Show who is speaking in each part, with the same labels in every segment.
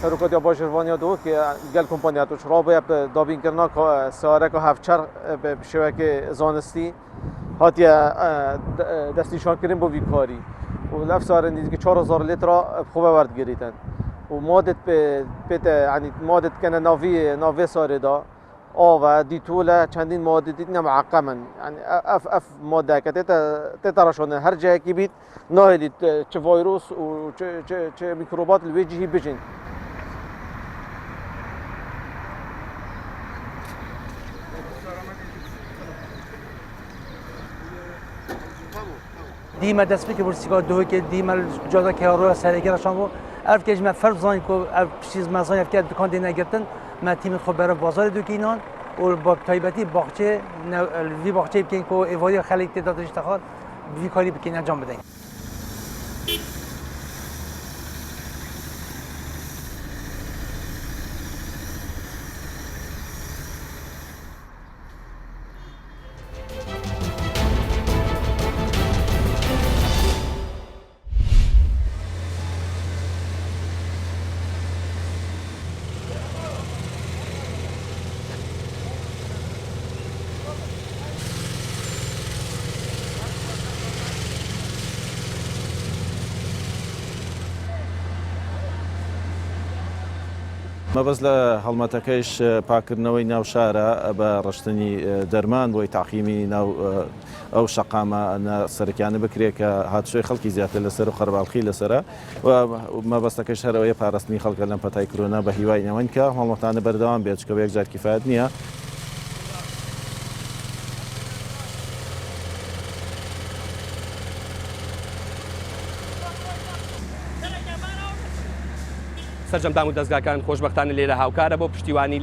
Speaker 1: هروکات یا باشروانی دو که گل کمپانیات و شرابه دابین کردن سواره که هفچر به شبکه زانستی هاتی دستنیشان کردن با بیکاری و لف سواره نیزی که 4000 لیتر خوبه ورد گریتن و مادت یعنی مادت کنه ناوی سواره دا آوا دیتوله چندین ماده دیدن معقمن یعنی اف ماده که تتراشونه هر جایی که بید نهیدید چه ویروس و چه میکروبات الویجی بجین
Speaker 2: دیما دست فکر برسیگاه دوه که دیما جدا که روی سرگرشان بود عرف که جمع فرض زنی که عرف چیز مزانی که دکان دینا گرتن ما تیم خود برای بازار دکینان و با تایبتی باغچه وی باغچه بکن که ایواری خالی تعدادش تخار وی کاری بکن انجام بدن.
Speaker 3: مەبەست لە هەڵمەتەکەیش پاکردنەوەی ناو شارە بە ڕشتنی دەرمان بۆی تاقیمی ناو ئەو شەقامە سەرکیانە بکرێت کە هاتوشۆی خەڵکی زیاتر لەسەر و خەرباڵخی لەسرە و مەبەستەکەش هەرەوەی پاراستنی خەڵکە لەم پەتای کۆرۆنا بە هیوای نەوەن کە هەڵمەتانە بەردەوام بێت چکە یەکجار کیفایەت نییە.
Speaker 4: سەرجەمدان و دەستگاکان خۆشبەختانە لێرە هاوکارە بۆ پشتیوانی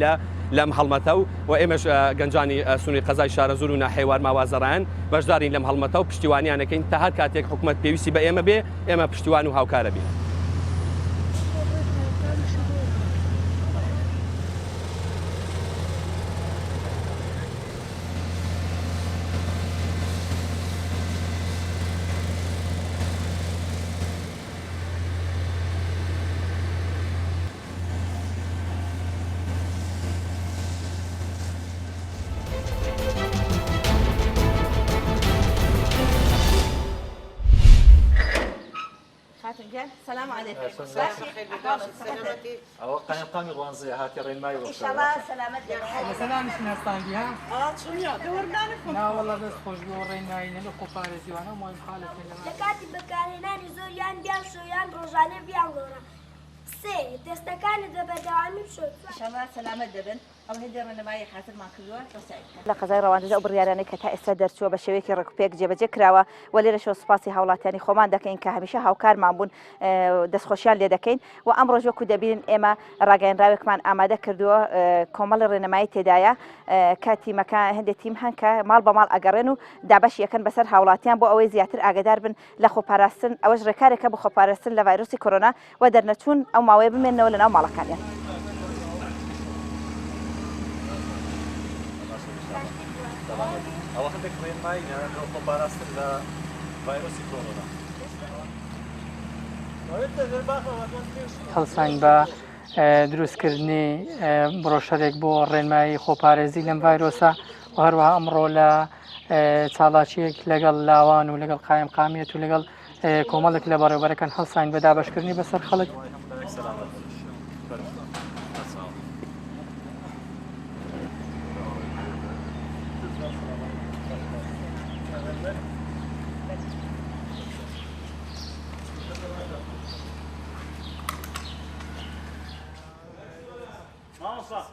Speaker 4: لەم هەڵمەتە و ئێمەش گەنجانی سونی قەزای شارە زۆر و ناحێوار ماوازەڕایان بەشدارین لەم هەڵمەتە و پشتیوانیانەکەین تا هەر کاتێک حکوومەت پێویستی بە ئێمە بێ ئێمە پشتیوان و هاوکارە بین.
Speaker 5: السلام عليكم.
Speaker 6: سلامتي. أو قامي روانزي هاتي رين ماي
Speaker 5: إن شاء الله سلامتي.
Speaker 7: مثلا مش نستانجي ها؟
Speaker 5: شنو دورنا لكم؟
Speaker 7: لا والله بس خوش بورين ماي نلو كوباريزي وانا مو مخالف لنا.
Speaker 8: لكاتي بكارينان زوريان بيان شويان روجاني بيان غورا. سي دستكان دبداني بشوت.
Speaker 5: إن شاء الله سلامة دبن. أو هدرنا ماي حاسب ما كلوا وسعيد.
Speaker 9: لە قەزای ڕەواندز ئەو بڕیارانەی کە تا ئێستا دەرچووە بە شێوەیەکی ڕێکوپێک جێبەجێ کراوە و لێرەشەوە سوپاسی هاوڵاتیانی خۆمان دەکەین کە هەمیشە هاوکارمان بوون دەستخۆشیان لێ دەکەین و ئەمڕۆژ وەکو دەبینن ئێمە ڕاگەیەنراوێکمان ئامادە کردووە کۆمەڵی ڕێنەمایی تێدایە کە تیمەکان هەندێک تیم هەن کە ماڵ بە ماڵ ئەگەڕێن و دابەشی یەکەن بەسەر هاوڵاتیان بۆ ئەوەی زیاتر ئاگادار بن لە خۆپاراستن ئەوەش ڕێکارێکە بۆ خۆپاراستن لە ڤایرۆسی کۆرۆنا و دەرنەچوون ئەو ماوەیە بمێننەوە لەناو ماڵەکانیان.
Speaker 6: أو عندك رين ماي يعني لو باراستن لا فيروسي كورونا.
Speaker 7: هەڵسان بە دروستکردنی بڕۆشەرێک بۆ ڕێنمایی خۆپارێزی لەم ڤایرۆسە و هەروەها ئەمڕۆ لە چاڵاچیەک لەگەڵ لاوان و لەگەڵ قایم قامیەت و لەگەڵ کۆمەڵێک لە بەڕێوەبەرەکان هەڵسان بە دابەشکردنی بەسەر خەڵک.
Speaker 6: ما وصل.